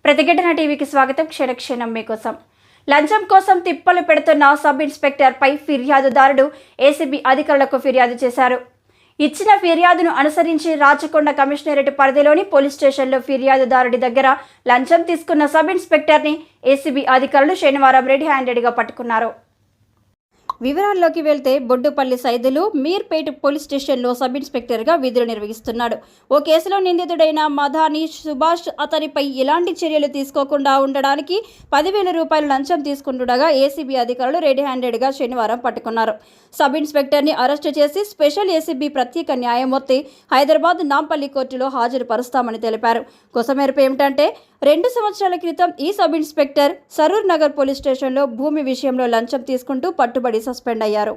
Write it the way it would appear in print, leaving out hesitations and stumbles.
ప్రతిఘటన టీవీకి స్వాగతం. క్షణక్షణం మీకోసం. లంచం కోసం తిప్పలు పెడుతున్న సబ్ ఇన్స్పెక్టర్ పై ఫిర్యాదుదారుడు ఏసీబీ అధికారులకు ఫిర్యాదు చేశారు. ఇచ్చిన ఫిర్యాదును అనుసరించి రాచకొండ కమిషనరేట్ పరిధిలోని పోలీస్ స్టేషన్లో ఫిర్యాదుదారుడి దగ్గర లంచం తీసుకున్న సబ్ ఇన్స్పెక్టర్ని ఏసీబీ అధికారులు శనివారం రెడ్ హ్యాండెడ్గా పట్టుకున్నారు. వివరాల్లోకి వెళ్తే బొడ్డుపల్లి సైదులు మీర్పేట్ పోలీస్ స్టేషన్లో సబ్ ఇన్స్పెక్టర్గా విధులు నిర్వహిస్తున్నాడు. ఓ కేసులో నిందితుడైన మధాని సుభాష్ అతనిపై ఎలాంటి చర్యలు తీసుకోకుండా ఉండడానికి 10,000 రూపాయలు లంచం తీసుకుంటుండగా ఏసీబీ అధికారులు రెడ్ హ్యాండెడ్గా శనివారం పట్టుకున్నారు. సబ్ ఇన్స్పెక్టర్ని అరెస్టు చేసి స్పెషల్ ఏసీబీ ప్రత్యేక న్యాయమూర్తి హైదరాబాద్ నాంపల్లి కోర్టులో హాజరుపరుస్తామని తెలిపారు. కొసమెరుపు ఏమిటంటే 2 సంవత్సరాల క్రితం ఈ sub inspector Saroor Nagar police స్టేషన్లో భూమి విషయంలో లంచం తీసుకుంటూ పట్టుబడి సస్పెండ్ అయ్యారు.